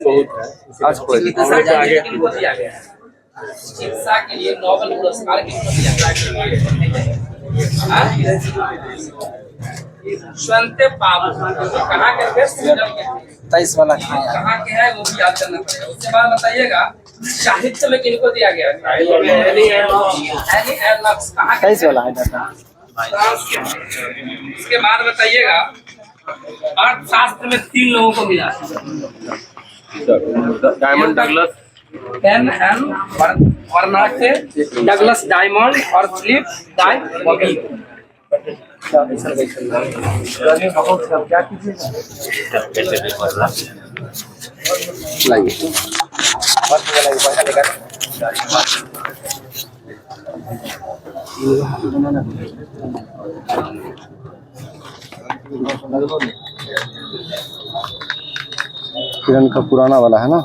आज चिकित्सा के लिए नोबेल पुरस्कार किसको दिया स्वयंते पाबू कहाँ के थे? 23 वाला कहाँ के है वो भी याद करना पड़ेगा। उसके बाद बताइएगा साहित्य में किनको दिया गया? 23 वाला है डाटा। उसके बाद बताइएगा अर्थशास्त्र में 3 लोगों को मिला। डायमंड डगलस वर्नाके, डगलस डायमंड और फिलिप डाई बॉबी। क्या किरण का पुराना वाला है ना।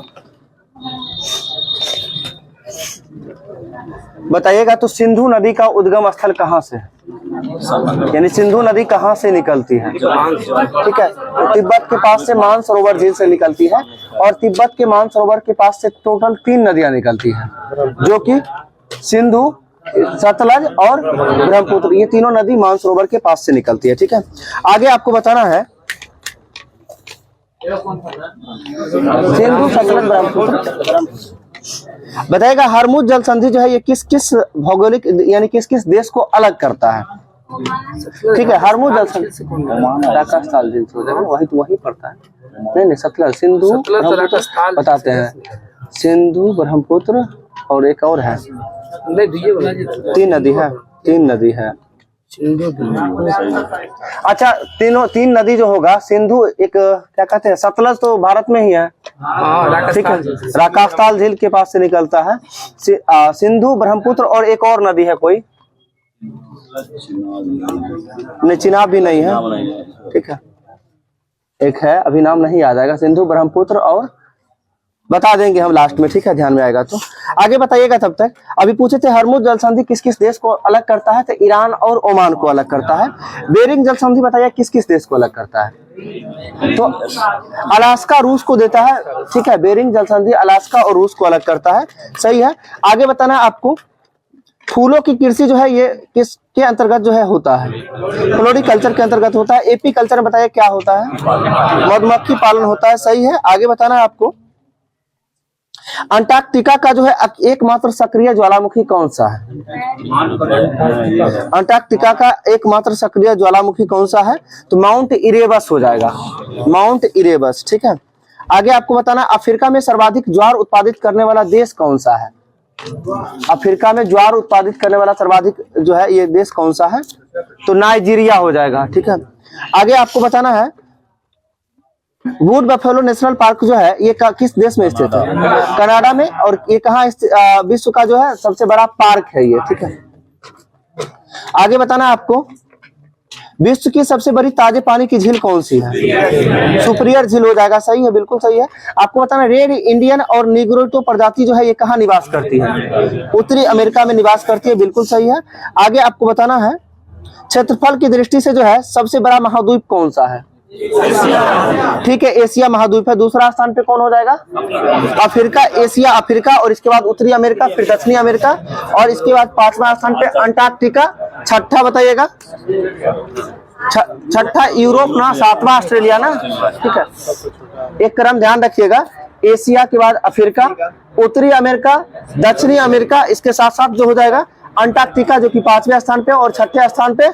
बताइएगा तो सिंधु नदी का उद्गम स्थल कहाँ से है? यानी सिंधु नदी कहाँ से निकलती है? ठीक है, तो तिब्बत के पास से मानसरोवर झील से निकलती है और तिब्बत के मानसरोवर के पास से टोटल 3 नदियां निकलती हैं, जो कि सिंधु, सतलज और ब्रह्मपुत्र। ये तीनों नदी मानसरोवर के पास से निकलती है। ठीक है, आगे आपको बताना है सिंधु, सतलज, ब्रह्मपुत्र। बताएगा हरमुज जल संधि जो है ये किस किस भौगोलिक यानी किस किस देश को अलग करता है? ठीक है, हरमुज जल संधि राकास्थाल जिन वही तो वही पड़ता है। नहीं सतलज, सिंधु, ब्रह्मपुत्र बताते हैं। सिंधु, ब्रह्मपुत्र और एक और है, 3 नदी है। अच्छा, 3 नदी जो होगा, सिंधु एक क्या कहते हैं, सतलज तो भारत में ही है। ठीक है, राकास्थाल झील के पास से निकलता है। सिंधु, ब्रह्मपुत्र और एक और नदी है कोई, नहीं चिनाब भी नहीं है। ठीक है, एक है अभी नाम नहीं याद आएगा। सिंधु, ब्रह्मपुत्र और बता देंगे हम लास्ट में। ठीक है, ध्यान में आएगा तो आगे बताइएगा। तब तक अभी पूछे थे हरमुज जल संधि किस किस देश को अलग करता है, तो ईरान और ओमान को अलग करता है। बेरिंग जल संधि बताइए किस किस देश को अलग करता है, तो अलास्का रूस को देता है। ठीक है, बेरिंग जल संधि अलास्का और रूस को अलग करता है। सही है, आगे बताना है आपको फूलों की कृषि जो है ये किसके अंतर्गत जो है होता है? फ्लोरिकल्चर के अंतर्गत होता है। एपी कल्चर में बताइए क्या होता है? मधुमक्खी पालन होता है। सही है, आगे बताना है आपको अंटार्कटिका का जो है एकमात्र सक्रिय ज्वालामुखी कौन सा है? अंटार्कटिका का एकमात्र सक्रिय ज्वालामुखी कौन सा है? तो माउंट इरेबस हो जाएगा, माउंट इरेबस। ठीक है, आगे आपको बताना अफ्रीका में सर्वाधिक ज्वार उत्पादित करने वाला देश कौन सा है? अफ्रीका में ज्वार उत्पादित करने वाला सर्वाधिक जो है ये देश कौन सा है? तो नाइजीरिया हो जाएगा। ठीक है, आगे आपको बताना है वुड बफेलो नेशनल पार्क जो है ये किस देश में स्थित है? कनाडा में। और ये कहाँ विश्व का जो है सबसे बड़ा पार्क है ये। ठीक है, आगे बताना है आपको विश्व की सबसे बड़ी ताजे पानी की झील कौन सी है? सुपीरियर झील हो जाएगा। सही है, बिल्कुल सही है। आपको बताना रेड इंडियन और निग्रोटो प्रजाति जो है ये कहाँ निवास करती है? उत्तरी अमेरिका में निवास करती है। बिल्कुल सही है। आगे आपको बताना है क्षेत्रफल की दृष्टि से जो है सबसे बड़ा महाद्वीप कौन सा है? ठीक है, एशिया महाद्वीप है। दूसरा स्थान पे कौन हो जाएगा? अफ्रीका, एशिया, अफ्रीका और इसके बाद उत्तरी अमेरिका, फिर दक्षिणी अमेरिका और इसके बाद 5वां स्थान पे अंटार्कटिका। छठा बताइएगा, छठा यूरोप ना, 7वां ऑस्ट्रेलिया ना। ठीक है, एक क्रम ध्यान रखिएगा, एशिया के बाद अफ्रीका, उत्तरी अमेरिका, दक्षिणी अमेरिका, इसके साथ साथ जो हो जाएगा अंटार्कटिका जो कि 5वें स्थान पे और 6ठे स्थान पे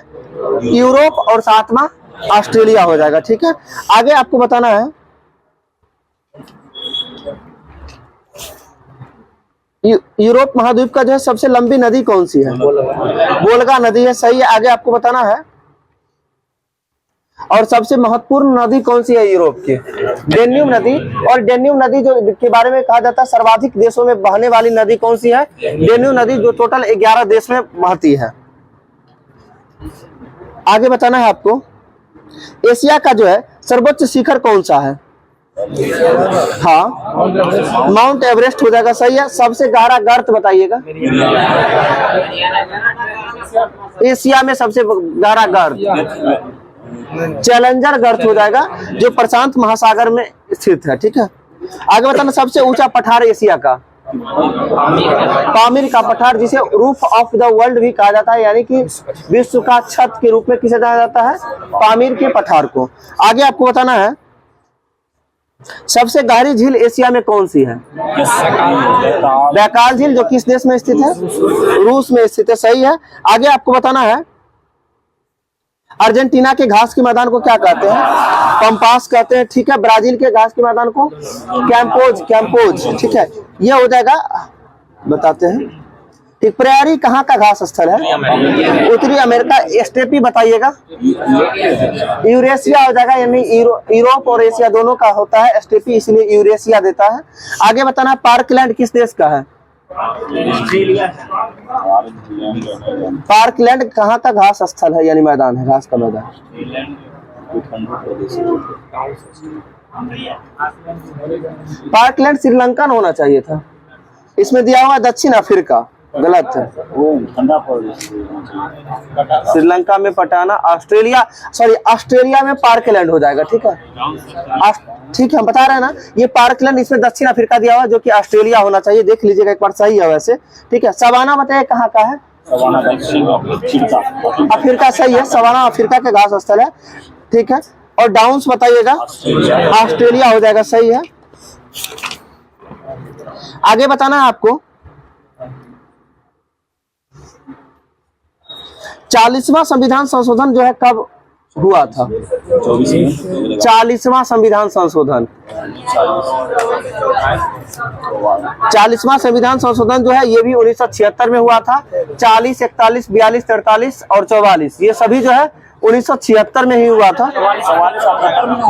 यूरोप और 7वां ऑस्ट्रेलिया हो जाएगा। ठीक है, आगे आपको बताना है यूरोप महाद्वीप का जो है सबसे लंबी नदी कौन सी है? वोल्गा नदी है। सही है, आगे आपको बताना है और सबसे महत्वपूर्ण नदी कौन सी है यूरोप की? डेन्यूब नदी। और डेन्यूब नदी जो के बारे में कहा जाता है सर्वाधिक देशों में बहने वाली नदी कौन सी है? डेन्यूब नदी, जो टोटल 11 देश में बहती है। आगे बताना है आपको एशिया का जो है सर्वोच्च शिखर कौन सा है? हाँ, माउंट एवरेस्ट हो जाएगा। सही है, सबसे गहरा गर्त बताइएगा। एशिया में सबसे गहरा गर्त चैलेंजर गर्त हो जाएगा जो प्रशांत महासागर में स्थित है। ठीक है, आगे बताना सबसे ऊंचा पठार एशिया का, पामीर का पठार, जिसे रूफ ऑफ द वर्ल्ड भी कहा जाता है, यानी कि विश्व का छत के रूप में किसे जाना जाता है, पामीर के पठार को। आगे आपको बताना है सबसे गहरी झील एशिया में कौन सी है, बैकाल झील, जो किस देश में स्थित है, रूस में स्थित है, सही है। आगे आपको बताना है अर्जेंटीना के घास के मैदान को क्या कहते हैं, पंपास कहते हैं, ठीक है। ब्राजील के घास के मैदान को कैंपोज, ठीक है, ये हो जाएगा, बताते हैं, ठीक। प्रयारी कहाँ का घास स्थल है, उत्तरी अमेरिका। स्टेपी बताइएगा, यूरेशिया हो जाएगा, यानी यूरोप और एशिया दोनों का होता है स्टेपी, इसलिए यूरेशिया देता है। आगे बताना पार्कलैंड किस देश का है, पार्कलैंड कहाँ का घास स्थल है, यानी मैदान है, घास का मैदान। पार्कलैंड श्रीलंकन होना चाहिए था, इसमें दिया हुआ दक्षिण अफ्रीका, गलत है, श्रीलंका में पटाना, ऑस्ट्रेलिया में पार्कलैंड हो जाएगा, ठीक है, ठीक है, हम बता रहे हैं ना, ये पार्कलैंड, इसमें दक्षिण अफ्रीका दिया हुआ जो कि ऑस्ट्रेलिया होना चाहिए, देख लीजिएगा एक बार, सही है वैसे, ठीक है। सवाना बताइए कहाँ का है, अफ्रीका, सही है, सवाना अफ्रीका का घास स्थल है, ठीक है। और डाउन्स बताइएगा, ऑस्ट्रेलिया हो जाएगा, सही है। आगे बताना है आपको 40वां संविधान संशोधन जो है कब हुआ था, 40वां संविधान संशोधन, 40वां संविधान संशोधन जो है ये भी 1976 में हुआ था। 40, 41, 42, 43 और 44 ये सभी जो है 1976 में ही हुआ था,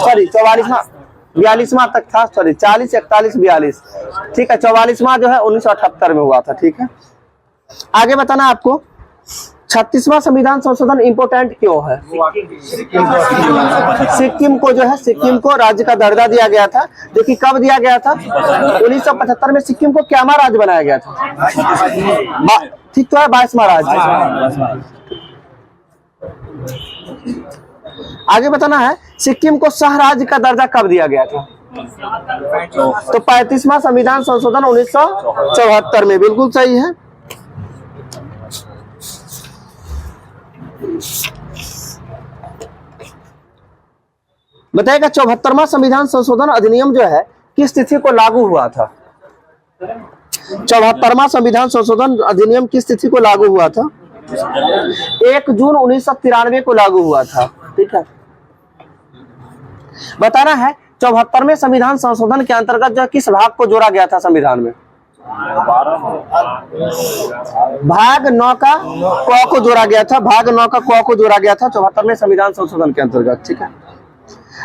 सॉरी 44वां 42वां तक था, सॉरी 40, 41, 42, ठीक है। 44वां जो है 1978 में हुआ था, ठीक है। आगे बताना आपको 36वां संविधान संशोधन इम्पोर्टेंट क्यों है, सिक्किम को जो है, सिक्किम को राज्य का दर्जा दिया गया था, जो कि कब दिया गया था, 1975 में सिक्किम को क्या राज्य बनाया गया था, ठीक तो है, 22वां राज्य। आगे बताना है सिक्किम को सह राज्य का दर्जा कब दिया गया था, तो 35वां संविधान संशोधन 1974 में, बिल्कुल सही है। बताएगा 74वां संविधान संशोधन अधिनियम जो है किस तिथि को लागू हुआ था, 74वां संविधान संशोधन अधिनियम किस तिथि को लागू हुआ था, 1 जून 1993 को लागू हुआ था, ठीक है। बताना है 74वें संविधान संशोधन के अंतर्गत जो किस भाग को जोड़ा गया था संविधान में, भाग 9 का क को जोड़ा गया था, भाग 9 का क को जोड़ा गया था 74वें संविधान संशोधन के अंतर्गत, ठीक है।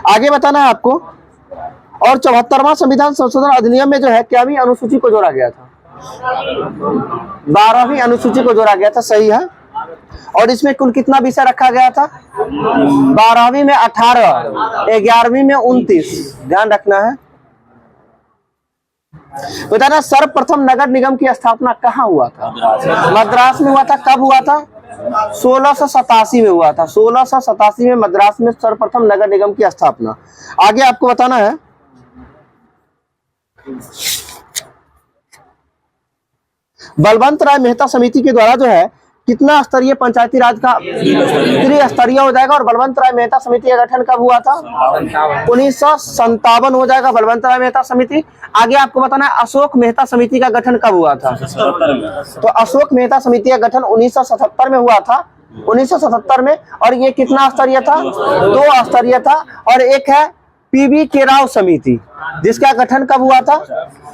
आगे बताना है आपको, और 74वां संविधान संशोधन अधिनियम में जो है क्या अनुसूची को जोड़ा गया था, 12वीं अनुसूची को जोड़ा गया था, सही है। और इसमें कुल कितना विषय रखा गया था, 12वीं में 18, 11वीं में 29, ध्यान रखना है। बताना सर्वप्रथम नगर निगम की स्थापना कहाँ हुआ था, मद्रास में हुआ था, कब हुआ था, 1687 में हुआ था, 1687 में मद्रास में सर्वप्रथम नगर निगम की स्थापना। आगे आपको बताना है बलवंत राय मेहता समिति के द्वारा जो है कितना स्तरीय पंचायती राज का त्रिस्तरीय हो जाएगा, और बलवंत राय मेहता समिति का गठन कब हुआ था, 1957 हो जाएगा बलवंत राय मेहता समिति। आगे आपको बताना है अशोक मेहता समिति का गठन कब हुआ था, तो अशोक मेहता समिति का गठन 1977 में हुआ था, 1977 में। और ये कितना स्तरीय था, 2 स्तरीय था। और एक है पीवी के राव समिति, जिसका गठन कब हुआ था,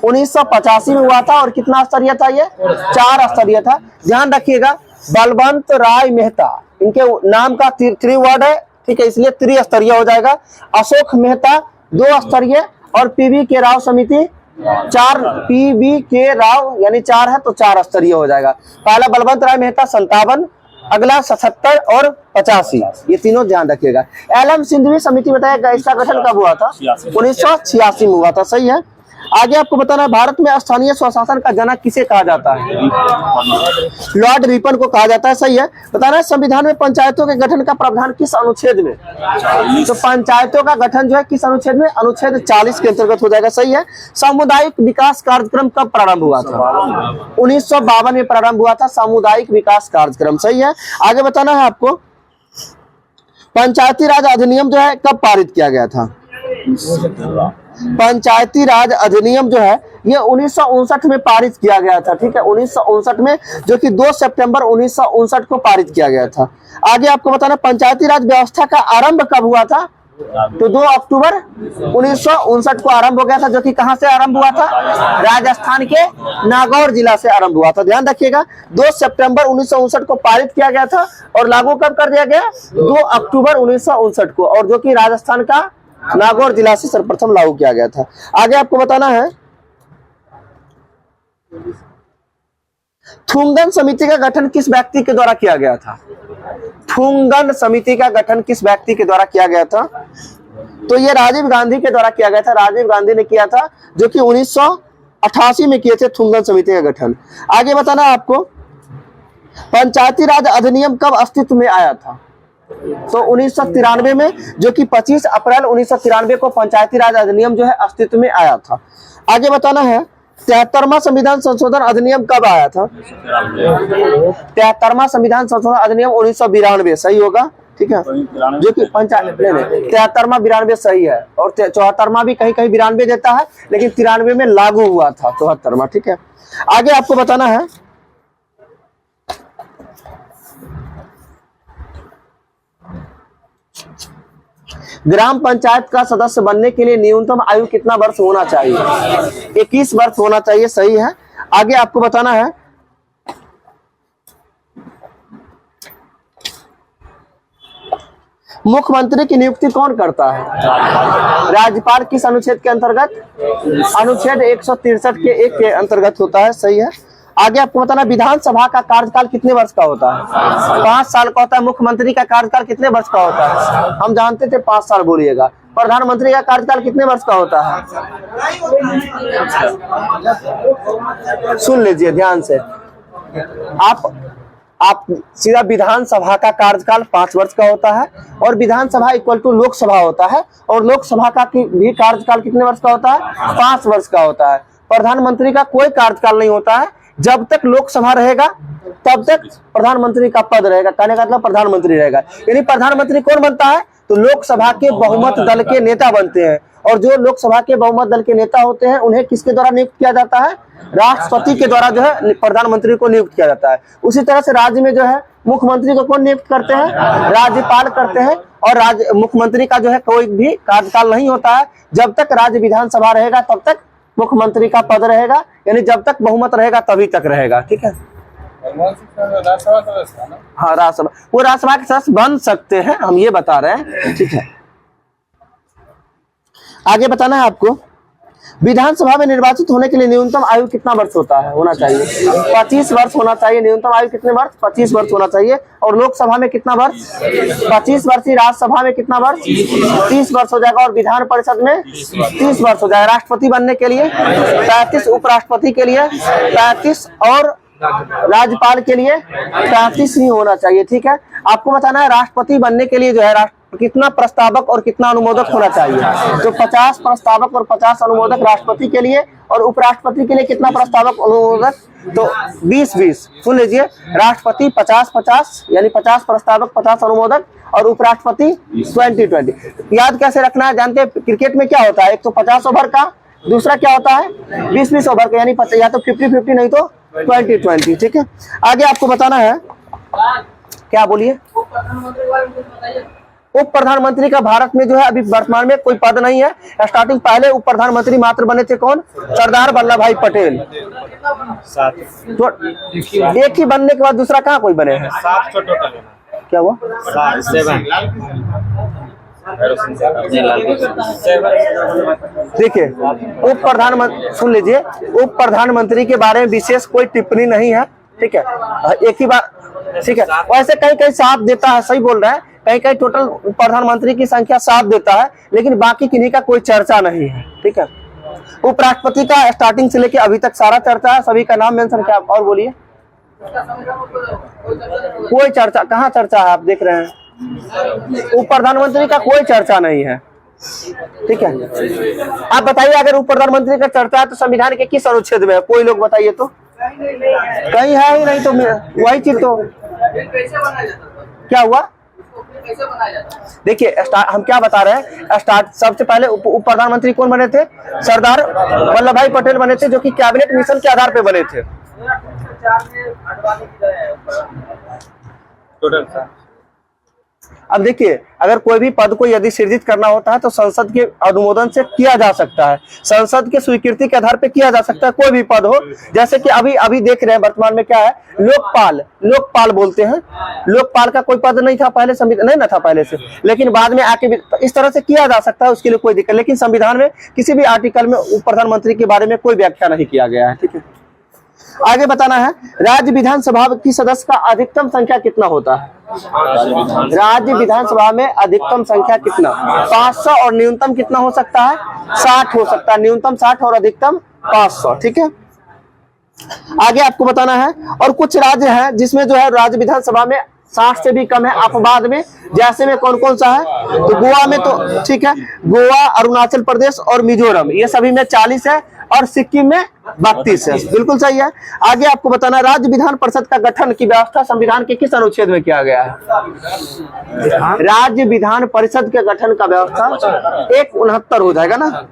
1985 में हुआ था, और कितना स्तरीय था, ये 4 स्तरीय था। ध्यान रखिएगा बलवंत राय मेहता, इनके नाम का 3 वर्ड है, ठीक है, इसलिए त्रिस्तरीय हो जाएगा। अशोक मेहता 2 स्तरीय, और पीवी के राव समिति 4, पीवी के राव यानी 4 है तो 4 स्तरीय हो जाएगा। पहला बलवंत राय मेहता 57, अगला 77 और 85, ये तीनों ध्यान रखिएगा। एलएम सिंधवी समिति बताएगा इसका गठन कब हुआ था, 1986 में हुआ था, सही है। आगे आपको बताना है भारत में स्थानीय स्वशासन का जनक किसे कहा जाता है? लॉर्ड रिपन को कहा जाता है। सही है। बताना है संविधान में पंचायतों के गठन का प्रावधान किस अनुच्छेद में? तो पंचायतों का गठन जो है किस अनुच्छेद में? अनुच्छेद 40 के अंतर्गत हो जाएगा। सही है। सामुदायिक विकास कार्यक्रम कब प्रारंभ हुआ था? 1952 में प्रारंभ हुआ था सामुदायिक विकास कार्यक्रम। सही है। आगे बताना है आपको पंचायती राज अधिनियम जो है कब पारित किया गया था? पंचायती राज अधिनियम जो है ये 1959 में पारित किया गया था। ठीक है, 1959 में, जो कि 2 सितंबर 1959 को पारित किया गया था। आगे आपको बताना पंचायती राज व्यवस्था का आरंभ कब हुआ था? तो 2 अक्टूबर 1959 को आरंभ हो गया था, जो कि कहां से आरंभ हुआ था? राजस्थान के नागौर जिला से आरंभ हुआ था। ध्यान रखिएगा, 2 सितंबर 1959 को पारित किया गया था और लागू कब कर दिया गया? 2 अक्टूबर 1959 को, और जो कि राजस्थान का नागौर जिला से सर्वप्रथम लागू किया गया था। आगे आपको बताना है थुंगन समिति का गठन किस व्यक्ति के द्वारा किया गया था? थुंगन समिति का गठन किस व्यक्ति के द्वारा किया गया था? तो ये राजीव गांधी के द्वारा किया गया था। राजीव गांधी ने किया था, जो कि 1988 में किए थे थुंगन समिति का गठन। आगे बताना है आपको पंचायती राज अधिनियम कब अस्तित्व में आया था? तो 1993 में, जो कि 25 अप्रैल 1993 को पंचायती राज अधिनियम जो है अस्तित्व में आया था। आगे बताना है 73वां संविधान संशोधन अधिनियम कब आया था? 73वां संविधान संशोधन अधिनियम 1992। सही होगा। ठीक है, जो कि 73वां 92 सही है, और 74वां भी कहीं कहीं 92 देता है, लेकिन 93 में लागू हुआ था 74वां। ठीक है। आगे आपको बताना है ग्राम पंचायत का सदस्य बनने के लिए न्यूनतम आयु कितना वर्ष होना चाहिए? 21 वर्ष होना चाहिए। सही है। आगे आपको बताना है मुख्यमंत्री की नियुक्ति कौन करता है? राज्यपाल। किस अनुच्छेद के अंतर्गत? अनुच्छेद 163 के 1 के अंतर्गत होता है। सही है। आगे आपको बताना विधानसभा का कार्यकाल कितने वर्ष का होता है? 5 साल का होता है। मुख्यमंत्री का कार्यकाल कितने वर्ष का होता है? हम जानते थे 5 साल बोलिएगा। प्रधानमंत्री का कार्यकाल कितने वर्ष का होता है? सुन लीजिए ध्यान से, आप सीधा विधानसभा का कार्यकाल 5 वर्ष का होता है, और विधानसभा इक्वल टू लोकसभा होता है, और लोकसभा का भी कार्यकाल कितने वर्ष का होता है? 5 वर्ष का होता है। प्रधानमंत्री का कोई कार्यकाल नहीं होता है। जब तक लोकसभा रहेगा तब तक प्रधानमंत्री का पद रहेगा। कहने का मतलब प्रधानमंत्री रहेगा। यानी प्रधानमंत्री कौन बनता है? तो लोकसभा के बहुमत दल के नेता बनते हैं, और जो लोकसभा के बहुमत दल के नेता होते हैं उन्हें किसके द्वारा नियुक्त किया जाता है? राष्ट्रपति के द्वारा जो है प्रधानमंत्री को नियुक्त किया जाता है। उसी तरह से राज्य में जो है मुख्यमंत्री को कौन नियुक्त करते हैं? राज्यपाल करते हैं। और मुख्यमंत्री का जो है कोई भी कार्यकाल नहीं होता है। जब तक राज्य विधानसभा रहेगा तब तक मुख्यमंत्री का पद रहेगा, यानी जब तक बहुमत रहेगा तभी तक रहेगा। ठीक है। हाँ, राज्यसभा, वो राज्यसभा के सदस्य बन सकते हैं, हम ये बता रहे हैं। ठीक है। आगे बताना है आपको विधानसभा में निर्वाचित होने के लिए न्यूनतम आयु कितना वर्ष होना चाहिए? 25 वर्ष होना चाहिए। न्यूनतम आयु कितने वर्ष? 25 वर्ष होना चाहिए। और लोकसभा में कितना वर्ष? 25 वर्ष ही। राज्यसभा में कितना वर्ष? 30 वर्ष हो जाएगा। और विधान परिषद में 30 वर्ष हो जाएगा। राष्ट्रपति बनने के लिए 35, उपराष्ट्रपति के लिए 35, और राज्यपाल के लिए 35 ही होना चाहिए। ठीक है। आपको बताना है राष्ट्रपति बनने के लिए जो है कितना प्रस्तावक और कितना अनुमोदक होना चाहिए? तो 50 प्रस्तावक और 50 अनुमोदक राष्ट्रपति के लिए, और उपराष्ट्रपति के लिए कितना प्रस्तावक अनुमोदक? तो 20-20। सुन लीजिए, राष्ट्रपति 50-50 यानी 50 प्रस्तावक 50 अनुमोदक, और उपराष्ट्रपति 20-20। याद कैसे रखना है जानते हैं? क्रिकेट में क्या होता है? एक तो 50 ओवर का, दूसरा क्या होता है? 20-20 ओवर का, यानी या तो 50-50 नहीं तो 20-20। ठीक है। आगे आपको बताना है, क्या बोलिए? उप प्रधानमंत्री का भारत में जो है अभी वर्तमान में कोई पद नहीं है। स्टार्टिंग पहले उप प्रधानमंत्री मात्र बने थे कौन? सरदार वल्लभ भाई पटेल। तो एक ही बनने के बाद दूसरा कहाँ कोई बने हैं? 7 टोटल। क्या हुआ? 7। देखिए, उप प्रधानमंत्री, सुन लीजिए, उप प्रधानमंत्री के बारे में विशेष कोई टिप्पणी नहीं है। ठीक है। एक ही बार। ठीक है। वैसे कहीं कहीं 7 देता है, सही बोल रहे हैं, कहीं कहीं टोटल प्रधानमंत्री की संख्या 7 देता है, लेकिन बाकी किन्हीं का कोई चर्चा नहीं है। ठीक है। उपराष्ट्रपति का स्टार्टिंग से लेके अभी तक सारा चर्चा है, सभी का नाम मेंशन क्या और बोलिए। कोई चर्चा, कहाँ चर्चा है आप देख रहे हैं, उप प्रधानमंत्री का कोई चर्चा नहीं है, ठीक है। आप बताइए अगर उप प्रधानमंत्री का चर्चा है तो संविधान के किस अनुच्छेद में है, कोई लोग बताइए तो। कहीं है ही नहीं, तो वही चीज तो क्या हुआ। देखिए हम क्या बता रहे हैं, सबसे पहले उप प्रधानमंत्री कौन बने थे, सरदार वल्लभ भाई पटेल बने थे, जो कि कैबिनेट मिशन के आधार पे बने थे। अब देखिए अगर कोई भी पद को यदि सृजित करना होता है तो संसद के अनुमोदन से किया जा सकता है, संसद के स्वीकृति के आधार पे किया जा सकता है, कोई भी पद हो। जैसे कि अभी देख रहे हैं वर्तमान में क्या है, लोकपाल बोलते हैं। लोकपाल का कोई पद नहीं था पहले, संविधान नहीं ना था पहले से, लेकिन बाद में आके इस तरह से किया जा सकता है, उसके लिए कोई दिक्कत। लेकिन संविधान में किसी भी आर्टिकल में उप प्रधानमंत्री के बारे में कोई व्याख्या नहीं किया गया है, ठीक है। आगे बताना है, राज्य विधानसभा की सदस्य का अधिकतम संख्या कितना होता है। राज्य विधानसभा में अधिकतम संख्या कितना, 500 और न्यूनतम कितना हो सकता है, 60 हो सकता है, न्यूनतम 60 और अधिकतम 500, ठीक है। आगे आपको बताना है, और कुछ राज्य हैं जिसमें जो है राज्य विधानसभा में 60 से भी कम है अपवाद में, जैसे में कौन कौन सा है, तो गोवा में तो ठीक है, गोवा, अरुणाचल प्रदेश और मिजोरम, ये सभी में 40 है, और सिक्किम में 32 है, बिल्कुल सही है। आगे आपको बताना, राज्य विधान परिषद का गठन की व्यवस्था संविधान के किस अनुच्छेद में किया गया है। राज्य विधान परिषद के गठन का व्यवस्था 169 हो जाएगा ना,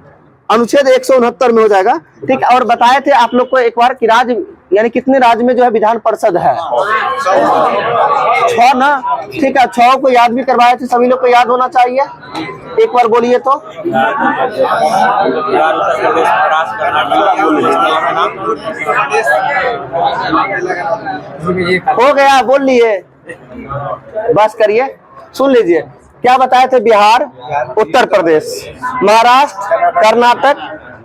अनुच्छेद 169 में हो जाएगा, ठीक। और बताए थे आप लोग को एक बार कि राज्य यानी कितने राज्य में जो है विधान परिषद है, 6 ना, ठीक है। 6 को याद भी करवाए थे, सभी लोग को याद होना चाहिए, एक बार बोलिए तो। हो गया, बोल लिए, बस करिए, सुन लीजिए। क्या बताए थे, बिहार, उत्तर प्रदेश, महाराष्ट्र, कर्नाटक,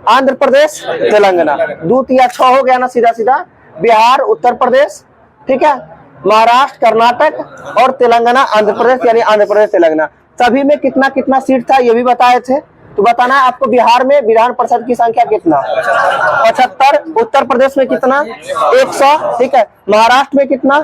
आंध्र प्रदेश, तेलंगाना। 2 या 6 हो गया ना, सीधा सीधा, बिहार, उत्तर प्रदेश, ठीक है, महाराष्ट्र, कर्नाटक और तेलंगाना, आंध्र प्रदेश, यानी आंध्र प्रदेश तेलंगाना। सभी में कितना कितना सीट था ये भी बताए थे, तो बताना है आपको। बिहार में विधान परिषद की संख्या कितना, 75, उत्तर प्रदेश में कितना, 100, ठीक है, महाराष्ट्र में कितना,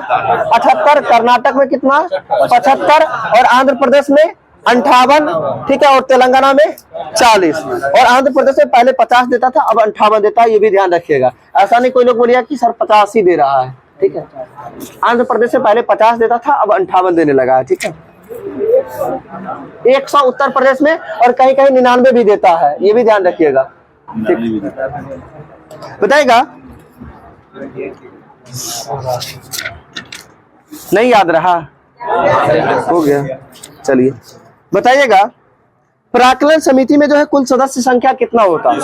78, कर्नाटक में कितना, 75 और आंध्र प्रदेश में 58, ठीक है, और तेलंगाना में 40। और आंध्र प्रदेश में पहले 50 देता था, अब 58 देता है, ये भी ध्यान रखिएगा। ऐसा नहीं कोई लोग बोलिएगा कि सर 50 ही दे रहा है, ठीक है। आंध्र प्रदेश से पहले 50 देता था, अब 58 देने लगा है, ठीक है। 100 उत्तर प्रदेश में, और कहीं कहीं 99 भी देता है, ये भी ध्यान रखिएगा, ठीक। बताएगा, नहीं याद रहा, हो गया, चलिए बताइएगा। प्राक्कलन समिति में जो है कुल सदस्य संख्या कितना होता है।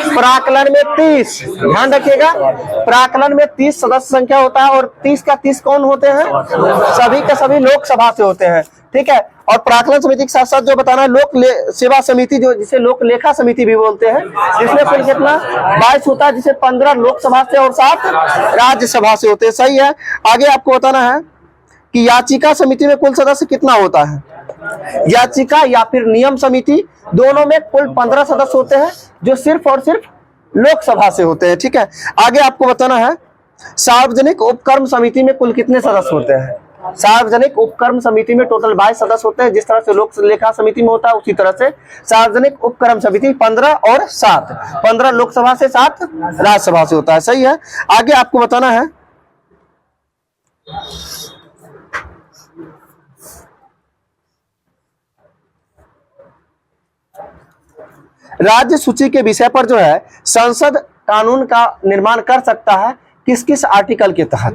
प्राक्कलन में 30, ध्यान रखिएगा, प्राक्कलन में 30 सदस्य संख्या होता है, और 30 का 30 कौन होते हैं, सभी के सभी लोकसभा से होते हैं, ठीक है। और प्राक्कलन समिति के साथ साथ जो बताना है, लोक सेवा समिति, जो जिसे लोक लेखा समिति भी बोलते हैं, जिसमें कुल कितना 22 होता है, जिसे 15 लोकसभा से और 7 राज्यसभा से होते हैं, सही है। आगे आपको बताना है कि याचिका समिति में कुल सदस्य कितना होता है। याचिका या फिर नियम समिति, दोनों में कुल 15 सदस्य होते हैं, जो सिर्फ और सिर्फ लोकसभा से होते हैं, ठीक है। आगे आपको बताना है, सार्वजनिक उपक्रम समिति में कुल कितने सदस्य होते हैं। सार्वजनिक उपक्रम समिति में टोटल 22 सदस्य होते हैं, जिस तरह से लोक लेखा समिति में होता है, उसी तरह से सार्वजनिक उपक्रम समिति 15 और 7, 15 लोकसभा से 7 राज्यसभा से होता है, सही है। आगे आपको बताना है, राज्य सूची के विषय पर जो है संसद कानून का निर्माण कर सकता है किस किस आर्टिकल के तहत।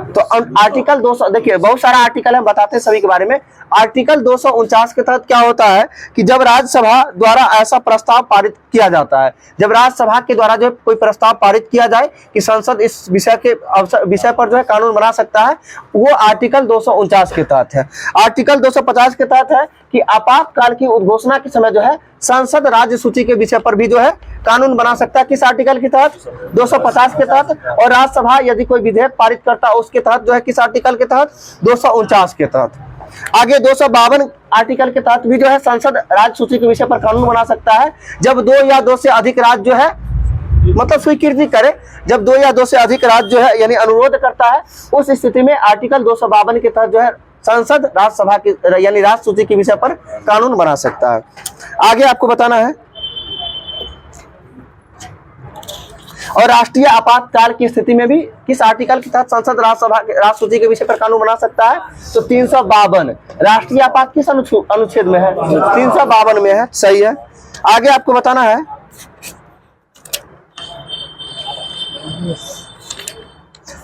तो आर्टिकल 200, देखिए बहुत सारा आर्टिकल है, बताते हैं सभी के बारे में। आर्टिकल 249 के तहत क्या होता है कि जब राज्यसभा द्वारा ऐसा प्रस्ताव पारित किया जाता है, जब राज्यसभा के द्वारा जो कोई प्रस्ताव पारित किया जाए कि संसद इस विषय पर जो है कानून बना सकता है, वो आर्टिकल 249 के तहत है। आर्टिकल 250 के तहत है कि आपातकाल की उद्घोषणा के समय जो है संसद राज्य सूची के विषय पर भी जो है कानून बना सकता है, किस आर्टिकल के तहत, 250 के तहत। और राज्यसभा यदि कोई विधेयक पारित करता है उसके तहत जो है किस आर्टिकल के तहत, 249 के तहत। आगे 252 आर्टिकल के तहत भी जो है संसद राज्य सूची के विषय पर कानून बना सकता है जब 2 या 2 से अधिक राज्य जो है मतलब स्वीकृति करे, जब 2 या 2 से अधिक राज्य जो है यानी अनुरोध करता है, उस स्थिति में आर्टिकल 252 के तहत जो है संसद राज्यसभा की यानी राज्य सूची के विषय पर कानून बना सकता है। आगे आपको बताना है और राष्ट्रीय आपातकाल की स्थिति में भी किस आर्टिकल के तहत संसद राज्य सूची के विषय पर कानून बना सकता है, तो 352 राष्ट्रीय आपात किस अनुच्छेद में है, 352 में है, सही है। आगे आपको बताना है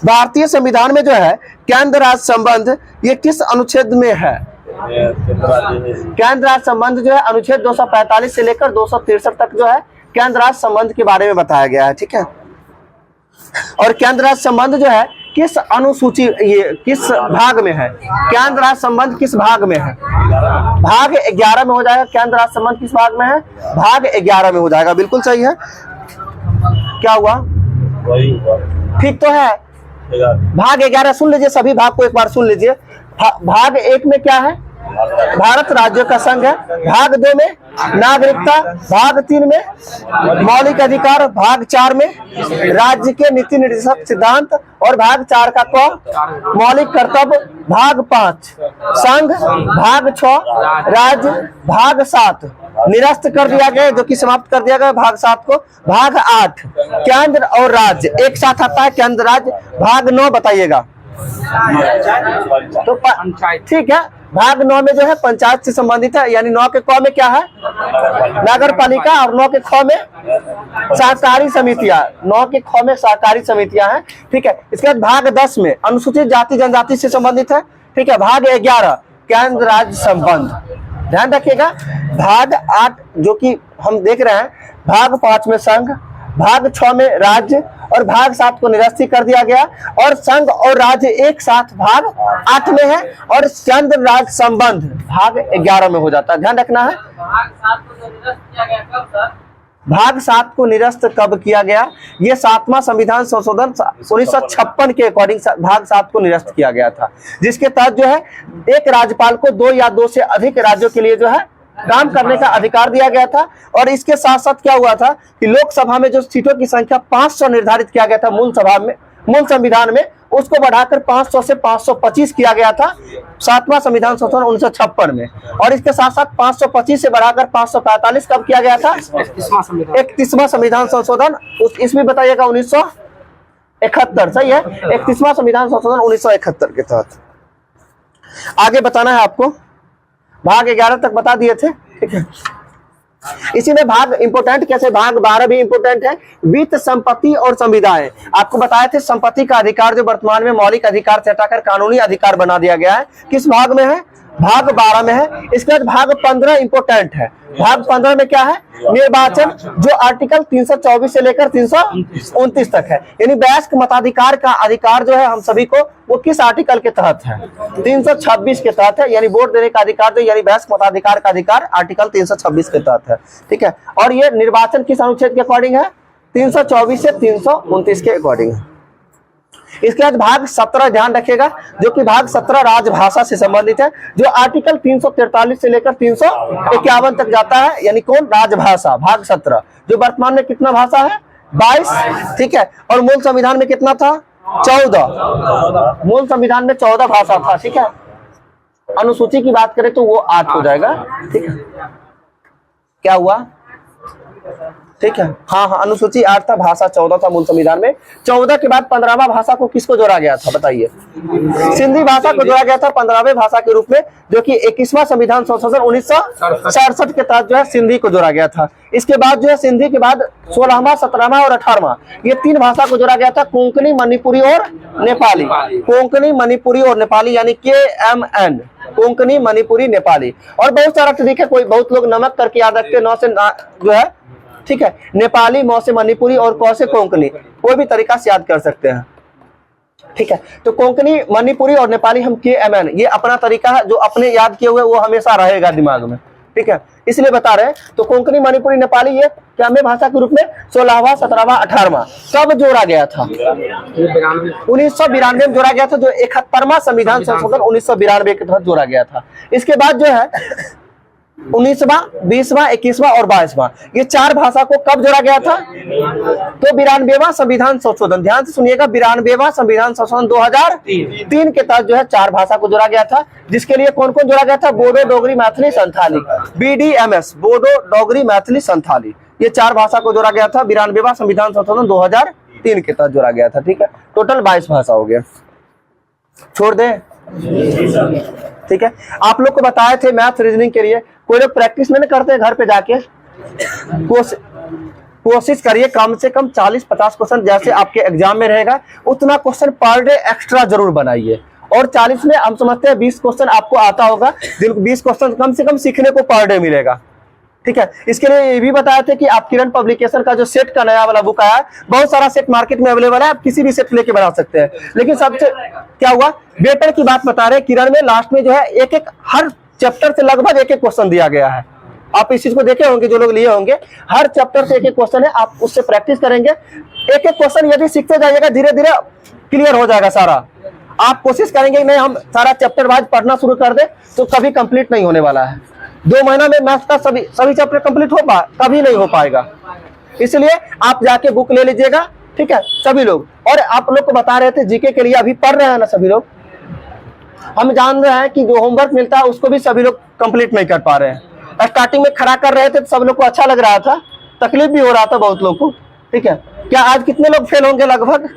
भारतीय संविधान में जो है केंद्र राज्य संबंध ये किस अनुच्छेद में है, केंद्र राज्य संबंध जो है अनुच्छेद 245 से लेकर 263 तक जो है केंद्र राज्य संबंध के बारे में बताया गया है, ठीक है। और केंद्र राज्य संबंध जो है किस अनुसूची ये किस भाग में है, केंद्र राज्य संबंध किस भाग में है, भाग 11 में हो जाएगा। केंद्र राज्य संबंध किस भाग में है, भाग 11 में हो जाएगा, बिल्कुल सही है। क्या हुआ, ठीक तो है। भाग 11 सुन लीजिए, सभी भाग को एक बार सुन लीजिए। भाग 1 में क्या है, भारत राज्यों का संघ है। भाग 2 में नागरिकता, भाग 3 में मौलिक अधिकार, भाग 4 में राज्य के नीति निर्देशक सिद्धांत और भाग 4 का क मौलिक कर्तव्य, भाग 5 संघ, भाग 6 राज्य, भाग 7 निरस्त कर दिया गया जो कि समाप्त कर दिया गया भाग 7 को। भाग 8 केंद्र और राज्य एक साथ आता है, केंद्र राज्य। भाग 9 बताइएगा, तो ठीक है। भाग 9 में जो है पंचायत से संबंधित है, यानी 9 के क में क्या है, नगर पालिका, और 9 के ख में सहकारी समितियां, 9 के ख में सहकारी समितियां हैं, ठीक है। इसके बाद भाग 10 में अनुसूचित जाति जनजाति से संबंधित है, ठीक है। भाग 11 केंद्र राज्य संबंध, ध्यान रखिएगा। भाग 8 जो कि हम देख रहे हैं, भाग 5 में संघ, भाग 6 में राज्य और भाग 7 को निरस्त कर दिया गया, और संघ और राज्य एक साथ भाग 8 में है, और केंद्र राज्य संबंध भाग 11 में हो जाता है, ध्यान रखना है। भाग 7 को निरस्त कब किया गया, ये 7वां संविधान संशोधन 1956 के अकॉर्डिंग भाग 7 को निरस्त किया गया था, जिसके तहत जो है एक राज्यपाल को 2 या 2 से अधिक राज्यों के लिए जो है काम करने का अधिकार दिया गया था। और इसके साथ साथ क्या हुआ था कि लोकसभा में जो सीटों की संख्या 500 निर्धारित किया गया था मूल संविधान में, उसको बढ़ाकर 500 से 525 किया गया था 7वां संविधान संशोधन 1956 में। और इसके साथ साथ 525 से बढ़ाकर 545 कब किया गया था, 31वां संविधान संशोधन, उस इसमें बताइएगा 1971, सही है, 31वां संविधान संशोधन 1971 के तहत। आगे बताना है आपको, भाग 11 तक बता दिए थे, ठीक है। इसी में भाग इंपोर्टेंट कैसे, भाग 12 भी इंपोर्टेंट है, वित्त, संपत्ति और संविदाएं। आपको बताए थे संपत्ति का अधिकार जो वर्तमान में मौलिक अधिकार से हटाकर कानूनी अधिकार बना दिया गया है, किस भाग में है, भाग 12 में है। इसके बाद भाग 15 इंपोर्टेंट है। भाग 15 में क्या है, निर्वाचन, जो आर्टिकल 324 से लेकर 329 तक है, यानी वयस्क मताधिकार का अधिकार जो है हम सभी को, वो किस आर्टिकल के तहत है, 326 के तहत है, यानी वोट देने का अधिकार जो यानी वयस्क मताधिकार का अधिकार आर्टिकल 326 के तहत है, ठीक है। और ये निर्वाचन किस अनुच्छेद के अकॉर्डिंग है, 324 से 329 के अकॉर्डिंग है। इसके बाद भाग 17 ध्यान रखिएगा, जो कि भाग 17 राजभाषा से संबंधित है, जो आर्टिकल 343 से लेकर 351 तक जाता है, यानी कौन, राजभाषा, भाग 17, जो वर्तमान में कितना भाषा है, 22, ठीक है। और मूल संविधान में कितना था, 14, मूल संविधान में 14 भाषा था, ठीक है। अनुसूची की बात करें तो वो 8 हो जाएगा, ठीक है। क्या हुआ, ठीक है, हाँ, अनुसूची 8 था, भाषा 14 था मूल संविधान में। 14 के बाद 15वां भाषा को किसको जोड़ा गया था, बताइए, सिंधी भाषा को जोड़ा गया था 15वें भाषा के रूप में, जो कि 21वां संविधान संशोधन 1967 के तहत जो है सिंधी को जोड़ा गया था। इसके बाद जो है सिंधी के बाद 16वां, 17वां और 18वां, ये 3 भाषा को जोड़ा गया था, कोंकणी, मणिपुरी और नेपाली। कोंकणी, मणिपुरी और नेपाली, यानी KMN, कोंकणी, मणिपुरी, नेपाली। और बहुत सारा तरीका, कोई बहुत लोग नमक करके याद रखते हैं, 9 से जो है, ठीक है, नेपाली, मौ से मणिपुरी और क से कोंकणी, कोई भी तरीका से याद कर सकते हैं, ठीक है। तो कोंकणी, मणिपुरी और नेपाली हम KMN, ये अपना तरीका है, जो अपने याद किए हुए वो हमेशा रहेगा दिमाग में, ठीक है। इसलिए बता रहे हैं। तो कोंकणी, मणिपुरी, नेपाली ये क्या में भाषा के रूप में 16वां, 17वां, 18वां कब जोड़ा गया था? 1992 में जोड़ा गया था, जो 71वां संविधान संशोधन 1992 के तहत जोड़ा गया था। इसके बाद जो है 19वां, 20वां, 21वां और 22वां ये 4 भाषा को कब जोड़ा गया था? तो 92वां संविधान संशोधन, ध्यान से सुनिएगा, 92वां संविधान संशोधन 2003 के तहत जो है 4 भाषा को जोड़ा गया था। जिसके लिए कौन कौन जोड़ा गया था? बोडो, डोगरी, मैथिली, संथाली, BDMS, बोडो, डोगरी, मैथिली, संथाली, ये 4 भाषा को जोड़ा गया था। 92वां संविधान संशोधन 2003 के तहत जोड़ा गया था। ठीक है, टोटल 22 भाषा हो गया। छोड़ दे, ठीक है। आप लोग को बताए थे मैथ रीजनिंग के लिए, कोई लोग प्रैक्टिस नहीं करते घर पे जाके? कोशिश करिए कम से कम 40-50 क्वेश्चन जैसे आपके एग्जाम में रहेगा उतना क्वेश्चन पर डे एक्स्ट्रा जरूर बनाइए। और 40 में हम समझते हैं 20 क्वेश्चन आपको आता होगा, 20 क्वेश्चन कम से कम सीखने को पर डे मिलेगा। ठीक है, इसके लिए ये भी बताए थे कि आप किरण पब्लिकेशन का जो सेट का नया वाला बुक आया है, बहुत सारा सेट मार्केट में अवेलेबल है, आप किसी भी सेट लेके बना सकते हैं। लेकिन सबसे क्या हुआ, बेटर की बात बता रहे हैं, किरण में लास्ट में जो है एक एक हर चैप्टर से लगभग एक एक क्वेश्चन दिया गया है। आप इस चीज को देखे होंगे, जो लोग लिए होंगे, हर चैप्टर से एक एक क्वेश्चन है, आप उससे प्रैक्टिस करेंगे। एक एक क्वेश्चन यदि सीखते जाइएगा धीरे धीरे क्लियर हो जाएगा सारा। आप कोशिश करेंगे नहीं हम सारा चैप्टर वाइज पढ़ना शुरू कर दे तो कभी कंप्लीट नहीं होने वाला है। 2 महीना में मैथ्स का सभी चैप्टर कंप्लीट कभी नहीं हो पाएगा। इसलिए आप जाके बुक ले लीजिएगा, ठीक है सभी लोग। और आप लोग को बता रहे थे जीके के लिए अभी पढ़ रहे हैं ना सभी लोग, हम जान रहे हैं कि जो होमवर्क मिलता है उसको भी सभी लोग कंप्लीट नहीं कर पा रहे हैं। स्टार्टिंग में खड़ा कर रहे थे तो सब लोग को अच्छा लग रहा था, तकलीफ भी हो रहा था बहुत लोग को, ठीक है। क्या आज कितने लोग फेल होंगे? लगभग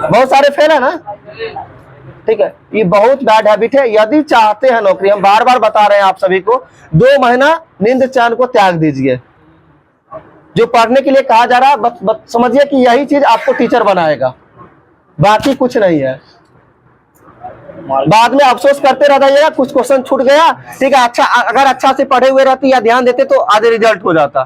बहुत सारे फेल है ना, ठीक है। ये बहुत बैड हैबिट है। यदि चाहते हैं नौकरी, हम बार बार बता रहे हैं आप सभी को, 2 महीना नींद चैन को त्याग दीजिए। जो पढ़ने के लिए कहा जा रहा है बस समझिए कि यही चीज आपको टीचर बनाएगा, बाकी कुछ नहीं है। बाद में अफसोस करते रह जाइएगा कुछ क्वेश्चन छूट गया, ठीक है। अच्छा, अगर अच्छा से पढ़े हुए रहते या ध्यान देते तो आधे रिजल्ट हो जाता,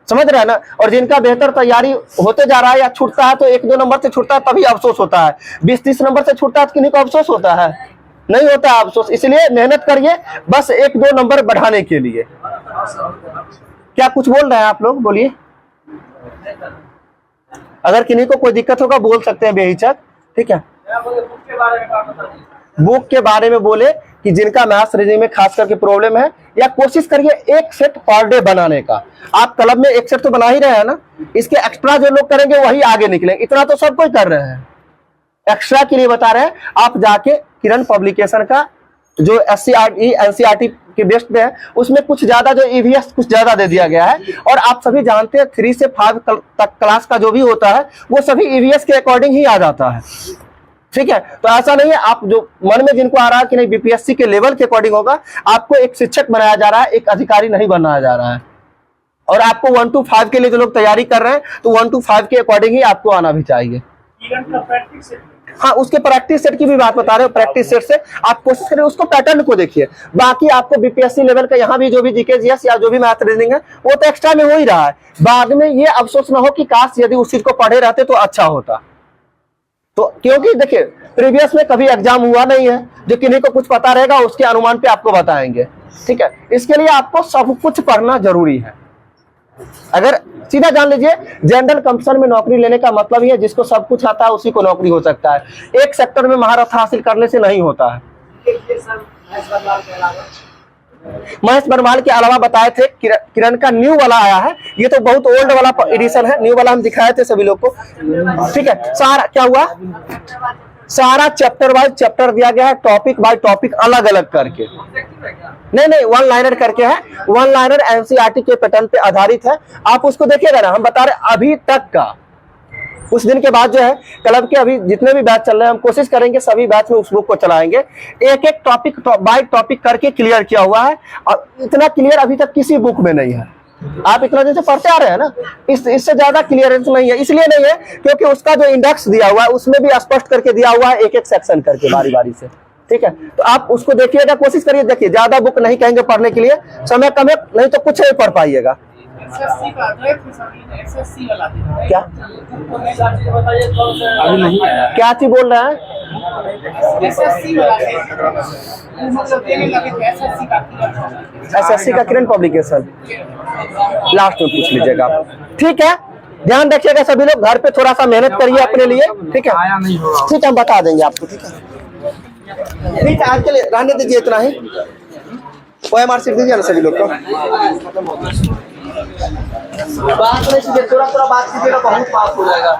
समझ रहे हैं ना। और जिनका बेहतर तैयारी होते जा रहा है या छूटता है तो 1-2 नंबर से छूटता है तभी अफसोस होता है। 20-30 नंबर से छूटता है तो किन्हीं को अफसोस होता है? नहीं होता है अफसोस। इसलिए मेहनत करिए बस 1-2 नंबर बढ़ाने के लिए। क्या कुछ बोल रहे हैं आप लोग? बोलिए। अगर किन्हीं को कोई दिक्कत होगा बोल सकते हैं बेहिचक, ठीक है। बुक के बारे में बोले कि जिनका मैथ्स रीजनिंग में खास करके प्रॉब्लम है, या कोशिश करिए 1 सेट पर डे बनाने का। आप क्लब में 1 सेट तो बना ही रहे हैं ना, इसके एक्स्ट्रा जो लोग करेंगे वही आगे निकलेंगे। इतना तो सब कोई कर रहे हैं, एक्स्ट्रा के लिए बता रहे हैं। आप जाके किरण पब्लिकेशन का जो SCRT NCERT के बेस्ट पे है उसमें कुछ ज्यादा जो EVS कुछ ज्यादा दे दिया गया है। और आप सभी जानते हैं 3 से 5 तक क्लास का जो भी होता है वो सभी EVS के अकॉर्डिंग ही आ जाता है, ठीक है। तो ऐसा नहीं है, आप जो मन में जिनको आ रहा है कि नहीं BPSC के लेवल के अकॉर्डिंग होगा, आपको एक शिक्षक बनाया जा रहा है, एक अधिकारी नहीं बनाया जा रहा है। और आपको 1 to 5 के लिए जो लोग तैयारी कर रहे हैं तो 1 to 5 के अकॉर्डिंग ही आपको आना भी चाहिए। हाँ, उसके प्रैक्टिस सेट की भी बात बता रहे हो। प्रैक्टिस सेट से आप कोशिश करें, उसको पैटर्न को देखिए। बाकी आपको BPSC लेवल का यहाँ भी जो भी GK GS या जो भी मैथ रीजनिंग है वो तो एक्स्ट्रा में हो ही रहा है। बाद में ये अफसोस ना हो कि काश यदि उस चीज को पढ़े रहते तो अच्छा होता। तो क्योंकि देखिए प्रीवियस में कभी एग्जाम हुआ नहीं है, जो किन्हीं को कुछ पता रहेगा उसके अनुमान पे आपको बताएंगे, ठीक है। इसके लिए आपको सब कुछ पढ़ना जरूरी है। अगर सीधा जान लीजिए, जनरल कंपटीशन में नौकरी लेने का मतलब ही है जिसको सब कुछ आता है उसी को नौकरी हो सकता है। एक सेक्टर में महारत हासिल करने से नहीं होता है। महेश बरवाल के अलावा बताए थे किरण का न्यू वाला आया है, ये तो बहुत ओल्ड वाला एडिशन है। न्यू वाला हम दिखाए थे सभी लोग को, ठीक है। सारा क्या हुआ, सारा चैप्टर वाइज चैप्टर दिया गया है, टॉपिक बाय टॉपिक अलग अलग करके। नहीं 1 लाइनर करके है। 1 लाइनर NCERT के पैटर्न पे आधारित है। आप उसको देखिएगा ना, हम बता रहे अभी तक का। कुछ दिन के बाद जो है क्लब के अभी जितने भी बैच चल रहे हैं हम कोशिश करेंगे सभी बैच में उस बुक को चलाएंगे। एक टॉपिक बाय टॉपिक करके क्लियर किया हुआ है, और इतना क्लियर अभी तक किसी बुक में नहीं है। आप इतना दिन से पढ़ते आ रहे हैं ना, इससे ज्यादा क्लियरेंस नहीं है। इसलिए नहीं है क्योंकि उसका जो इंडेक्स दिया हुआ है उसमें भी स्पष्ट करके दिया हुआ है, एक सेक्शन करके बारी बारी से, ठीक है। तो आप उसको देखिएगा, कोशिश करिए। देखिए ज्यादा बुक नहीं कहेंगे पढ़ने के लिए, समय कम है, नहीं तो कुछ नहीं पढ़ पाइएगा। एसएससी का जो है एसएससी वाला क्या बताइए कौन सा अभी नहीं आया। क्या चीज बोल रहे हैं? एसएससी वाला है मतलब देने लगे एसएससी का क्लियर एसएससी का करंट पब्लिकेशन लास्ट में पूछ लीजिएगा आप। ठीक है, ध्यान रखिएगा सभी लोग, घर पे थोड़ा सा मेहनत करिए अपने लिए। ठीक है, आया नहीं होगा। ठीक है, हम बता देंगे आपको। ठीक है, ठीक है, आज के लिए रहने दीजिए इतना ही। OMR सीट दीजिए ना सभी लोग को। बात नहीं कीजिए, थोड़ा थोड़ा बात कीजिएगा, बहुत बात हो जाएगा।